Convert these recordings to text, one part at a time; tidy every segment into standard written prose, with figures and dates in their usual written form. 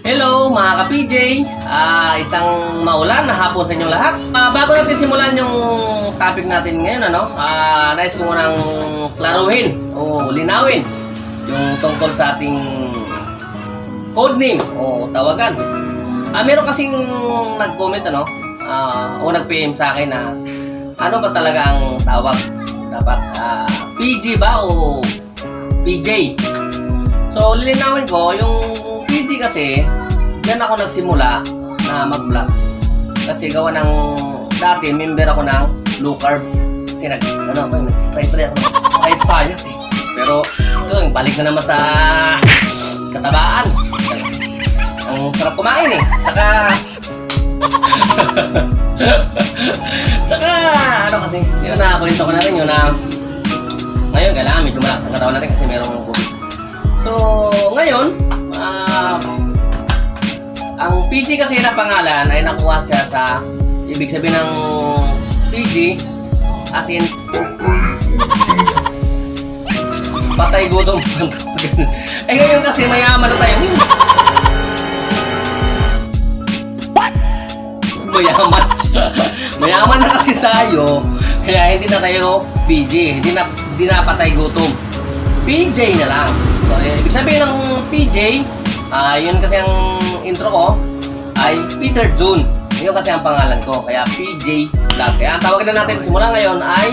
Hello mga ka-PJ, isang maulan na hapon sa inyong lahat. Bago natin simulan yung topic natin ngayon, nais ko munang klaruhin o linawin yung tungkol sa ating codename o tawagan. Meron kasing nag-comment o nag-PM sa akin na ano ba talaga ang tawag? Dapat PG ba o PJ? So lilinawin ko yung PG kasi, diyan ako nagsimula na mag-vlog. Kasi gawa ng dati, member ako ng low carb. Kasi try ako kahit payat eh. Pero ito, balik na naman sa katabaan. Ang sarap kumain eh. Tsaka kasi, yun na, kwento ko na rin yun na ngayon, kailangan medyo malakas ang katawan natin kasi merong COVID. So, ngayon, ang PG kasi na pangalan ay nakuha siya sa ibig sabihin ng PG as in patay gutom. Ngayon kasi mayaman na tayo. What? Mayaman na kasi tayo, kaya hindi na tayo PG, hindi na patay gutom. PJ na lang. So, ibig sabihin ng PJ, yun kasi ang intro ko ay Peter June. Yun kasi ang pangalan ko. Kaya PJ Vlog. Kaya ang tawag na natin simula ngayon ay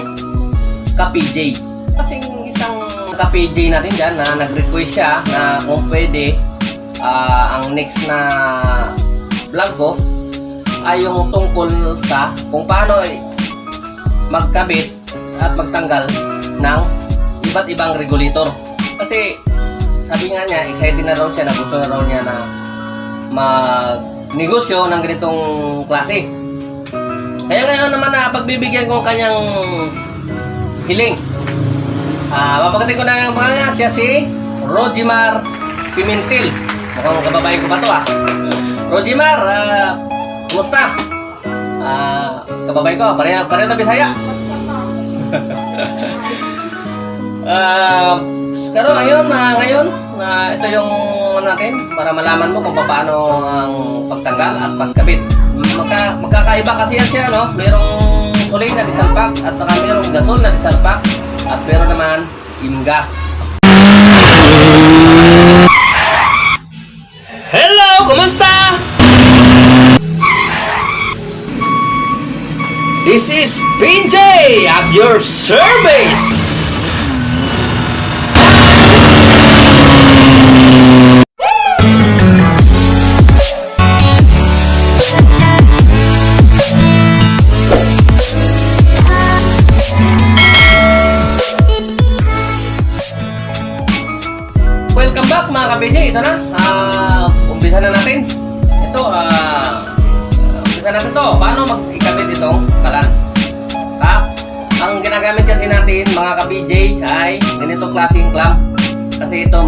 ka-PJ. Kasi isang ka-PJ natin dyan na nag-request siya na kung pwede ang next na vlog ko ay yung tungkol sa kung paano magkabit at magtanggal ng iba't ibang regulator. Kasi sabi nga niya, excited na raw siya na gusto na raw niya na mag-negosyo ng ganitong klase. Kaya ngayon naman na pagbibigyan ko ang kanyang hiling. Papagatin ko na yung pangalan niya. Siya si Rojimar Pimentel. Mukhang kababae ko pa to Rojimar, kumusta? Kababae ko, pareho na Bisaya. Pero ngayon ito yung natin para malaman mo kung paano ang pagtanggal at pagkabit. Magkakaiba kasi yan siya, no? Mayroong suling na disalpak at saka mayroong gasol na disalpak at mayroon naman imgas. Hello! Kumusta? This is PJ at your service! Welcome back mga ka-PJ. Ito na. Umpisa na natin. Umpisa natin to. Paano mag-ikabit itong kalan? Ang ginagamit kasi natin mga ka-PJ ay ganitong klaseng clamp. Kasi ito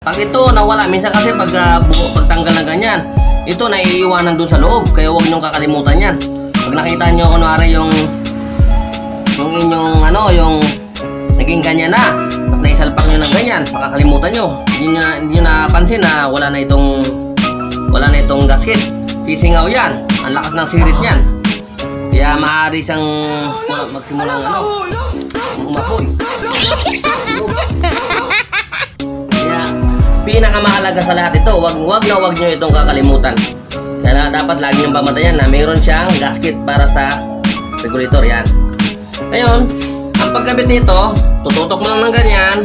Pag ito nawala, minsan kasi pagtanggal ng ganyan, ito naiiwanan dun sa loob, kaya huwag niyong kakalimutan yan. Pag nakita nyo kunwari yung inyong yung naging ganyan na, at naisalpak nyo ng ganyan, makakalimutan nyo. Hindi nyo napansin na wala na itong gasket. Sisingaw yan, ang lakas ng sirit yan. Kaya maaari siyang magsimulang umapoy. Kaya pinakamahalaga sa lahat ito, wag nyo itong kakalimutan. Kaya dapat lagi niyong pamatayan na mayroon siyang gasket para sa regulator. Yan. Ngayon, ang pagkabit nito, tututok mo lang ng ganyan.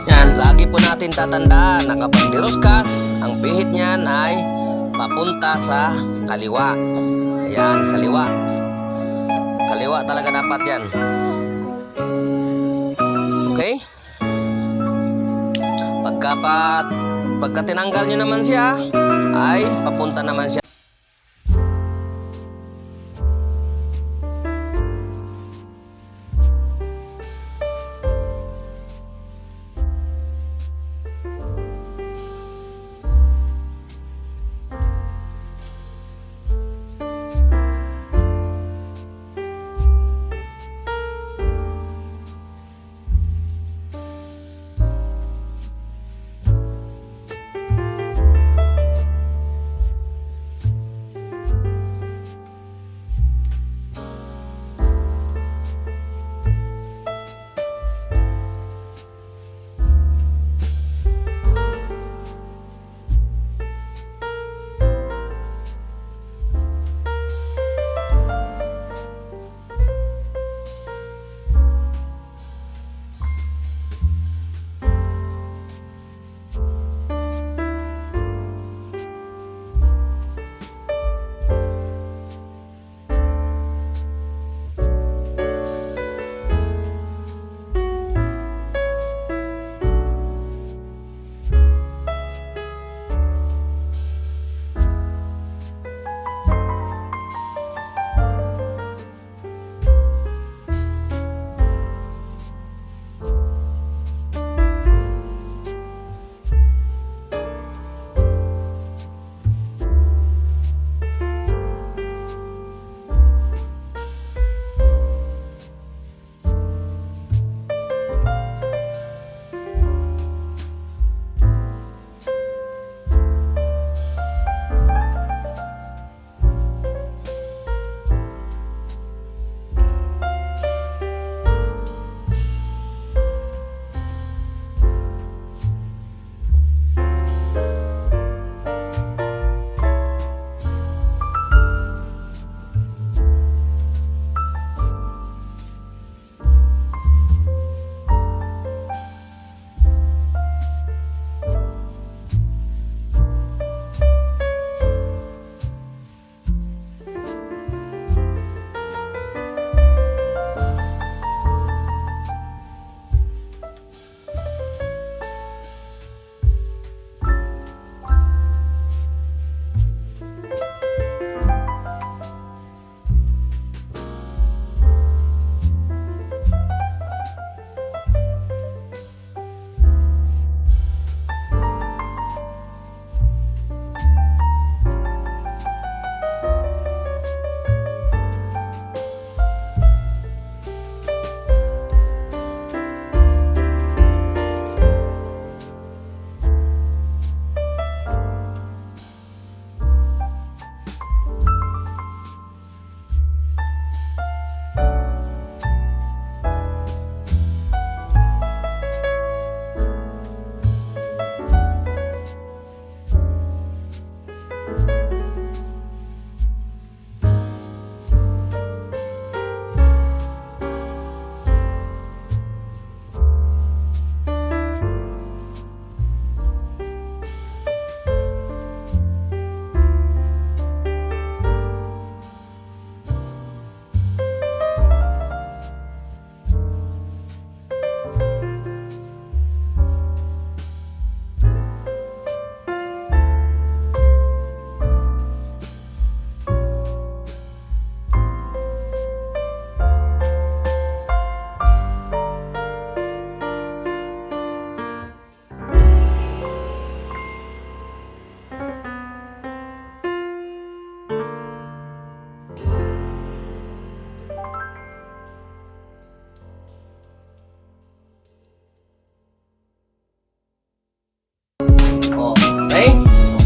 Yan. Lagi po natin tatandaan na kapag diroskas, ang pihit niyan ay papunta sa kaliwa. Ayan, kaliwa. Kaliwa talaga dapat yan. Okay? Pagka tinanggal nyo naman siya, ay papunta naman siya.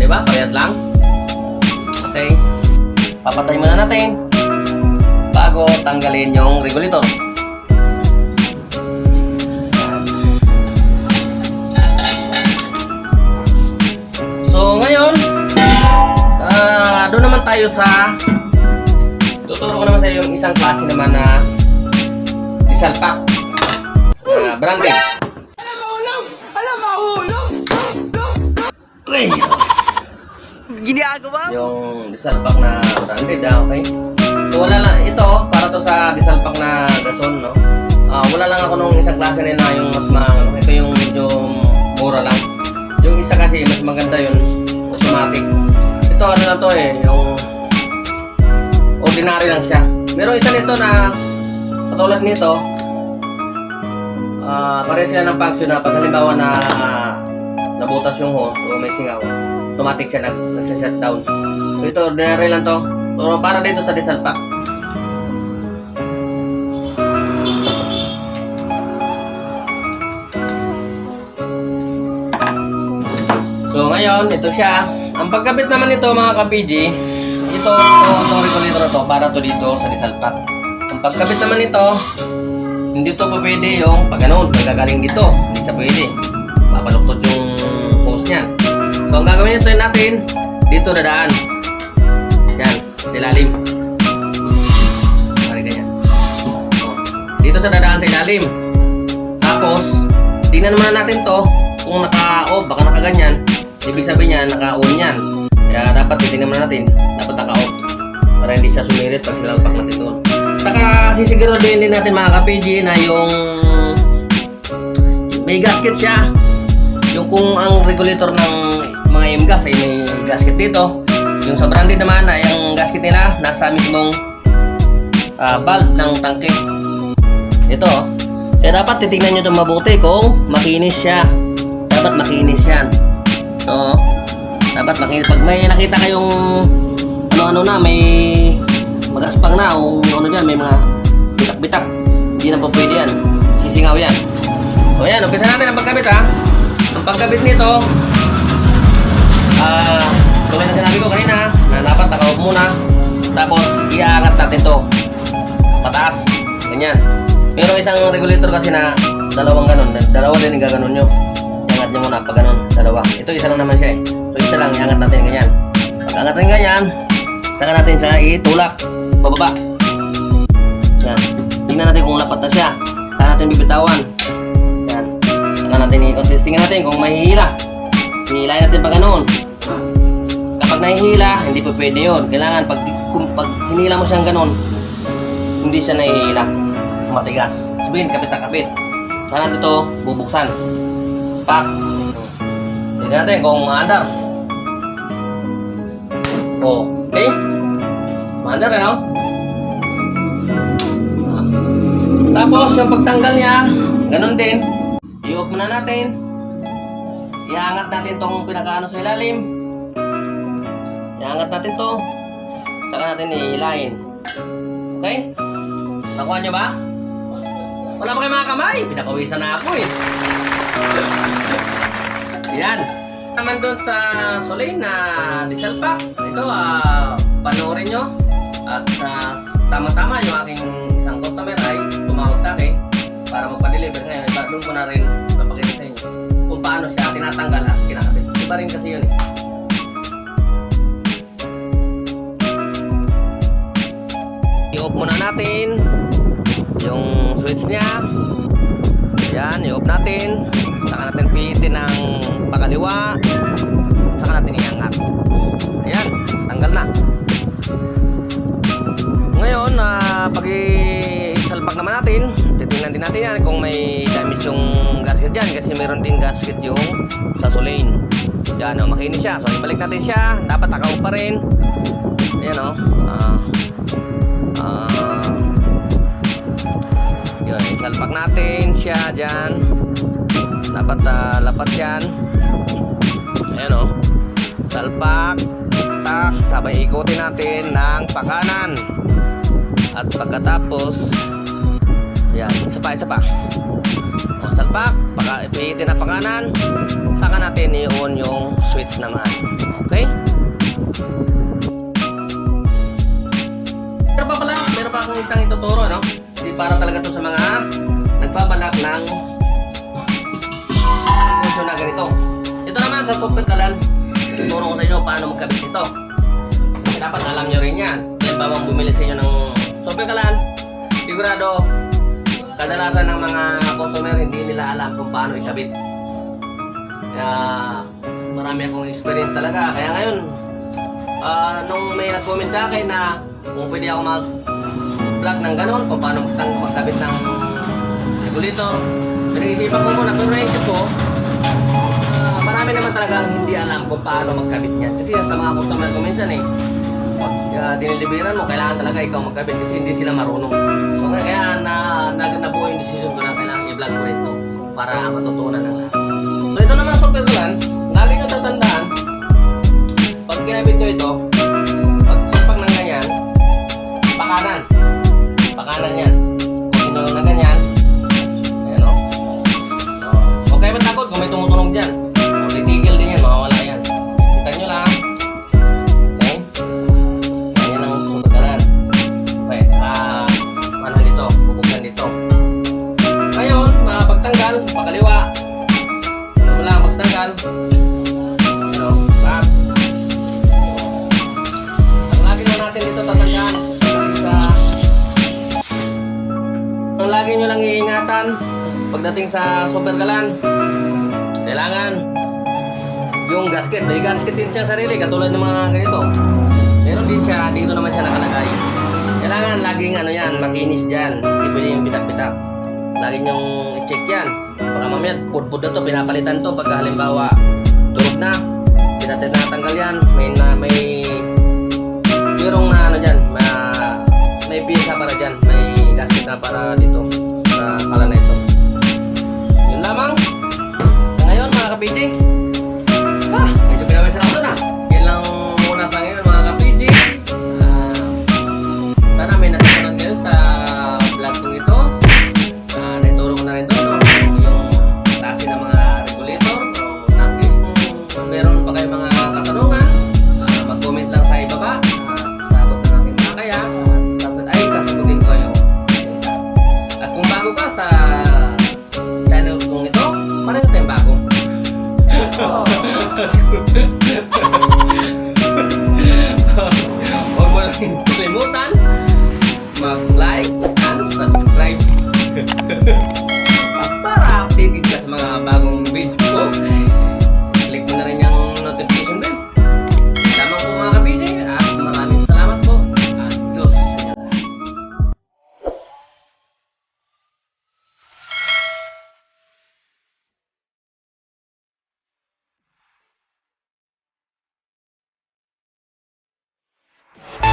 Diba? Parehas lang. Okay. Papatay muna natin bago tanggalin yung regulator. So ngayon, doon naman tayo sa tuturo ko naman sa iyo yung isang klase naman na diesel pack. Branded. Ay! Ginagawa? Yung diesel pack na branded, okay? So wala lang, ito, para to sa diesel pack na gason, no? Wala lang ako nung isang klase na yung mas ito yung medyo mura lang. Yung isa kasi, mas maganda yun, automatic. Ito, ano na to yung ordinary lang siya. Meron isa nito na, katulad nito, pares sila ng function na pag halimbawa na nabutas yung hose o may singaw, automatic siya nagsa-shutdown. So ito, ordinary lang to. Pero para dito sa diesel pack. So ngayon, ito siya. Ang pagkabit naman nito mga ka-PG, itong regulator na to para to dito sa diesel pack. Ang pagkabit naman nito, hindi to pa pwede yung pag ganun, nagagaling dito. Hindi siya pwede. Papaluktot yung hose niyan. So ang gagawin nito natin, dito dadaan. Yan, sa ilalim. Pare ganyan. O, dito sa dadaan sa ilalim. Tapos, tingnan naman natin to kung naka-off, baka nakaganyan. Ibig sabihin niya, naka-on yan. Kaya dapat titingnan muna natin, dapat naka-off. Para hindi siya sumirit pag silalpak natin doon. Saka sisiguraduhin din natin mga ka-PG na yung may gasket siya. Yung kung ang regulator ng mga M-gas ay may gasket dito. Yung sa branded naman ay ang gasket nila nasa mismong valve ng tangke. Ito. Kaya dapat titingnan nyo ito mabuti kung makinis siya. Dapat makinis yan. So, dapat makinis. Pag may nakita kayong ano-ano na, may magaspang na o ano dyan, may mga bitak-bitak, hindi na po pwede yan. Sisingaw yan. So yan, umpisa natin ang pagkabit ha. Ang pagkabit nito, tulad na sinabi ko kanina, na dapat naka-off muna. Tapos, iaangat natin to pataas. Ganyan. Pero isang regulator kasi na dalawang ganon. Dalawa din yung gaganon nyo. Iangat nyo muna pag ganon. Dalawa. Ito isa lang naman siya eh. So isa lang, iangat natin ganyan. Pag angat natin ganyan, saka natin siya itulak. Bababa. Yan. Tingnan natin kung lapat na siya. Saan natin bibitawan. Yan. Saka natin i-testingin natin kung mahihila. Hihilahin natin pag ganon. Kapag nahihila, hindi pa pwede yun. Kailangan pag hinila mo siyang ganon, hindi siya nahihila. Matigas. Sabihin, kapit na kapit. Saan natin ito bubuksan. Pak. Tignan natin kung maandar. Okay. Maandar no? Tapos yung pagtanggal niya, ganun din. I-off muna natin. Iangat natin tong pinakaano sa ilalim. Iangat natin to. Saka natin ihilahin. Okay? Nakuha nyo ba? Wala pa kayo mga kamay. Pinapawisan na ako eh. Yan. Naman doon sa Soleil na diesel pack. Ito, panoorin nyo. At tama-tama yung aking isang customer ay tumawag sa akin para magpa-deliver ngayon. Doon ko na rin papakita sa inyo kung paano siya tinatanggal at kinakabit. Iba rin kasi yun eh. I-off muna natin yung switch niya. Yan, i-off natin. Saka natin pihitin ng pakaliwa. Saka natin iangat. Ayan, tanggal na. Ngayon, pag i-salpak naman natin, titingnan din natin yan kung may damage yung gasket dyan. Kasi mayroon din gasket yung sa Soleil. Yan, makinis siya. So, ibalik natin siya. Dapat naka-off pa rin. Ayan, yun, isalpak natin siya dyan. Dapat lapat yan. Ayan salpak, tak, sabay ikutin natin ng pakanan. At pagkatapos yan, isa pa salpak, ipihitin na pakanan, saka natin i-on yung switch naman. Okay? Meron pa akong isang ituturo, no? Hindi para talaga to sa mga nagbabalak ng negosyo na ganito. Ito naman sa super kalan, ituturo ko sa inyo paano magkabit nito. Dapat alam nyo rin yan. Kaya bawang bumili sa inyo ng super kalan, sigurado kadalasan ng mga customer hindi nila alam kung paano ikabit. Kaya marami akong experience talaga. Kaya ngayon, nung may nag-comment sa akin na kung pwede ako mag-vlog ng ganon, kung paano magkabit ng regulator, pinag-isipan ko muna. Pero naisip ko, marami naman talagang hindi alam kung paano magkabit niyan. Kasi sa mga customer ko minsan pag diniliberan mo, kailangan talaga ikaw magkabit kasi hindi sila marunong. So kaya nabuo yung decision ko na kailangan i-vlog ko ito para matutunan ng lahat. So ito naman super kalan, lagi nyo tatandaan, pag kinabit nyo ito, pag sapag ng ganyan, pakanan yan. Kung sinulong na ganyan, ayan o. Huwag kayo matakot kung may tumutunog dyan. O titigil din yan, mawawala yan. Kita nyo lang. Okay? Ganyan ang pagkalan. Okay, ano dito, bubuksan dito. Ngayon, pagtanggal, pakaliwa. Ano mo lang, pagtanggal. Ano, back. Ang lagi na natin dito tatandaan. Ang lagi nyo lang iingatan pagdating sa super kalan, kailangan yung gasket. May gasket din siya sarili katulad ng mga ganito. Meron din siya, dito naman siya nakalagay. Kailangan laging ano yan, makinis dyan. Hindi pwede yung bitak-bitak. Lagi nyong i-check yan. Baka mamaya pudpud na to, pinapalitan to. Pagka halimbawa turog na, tinatanggal yan. May merong na ano dyan, may piyesa para dyan. May gasket na para dito sa kalan na ito. Yun lamang.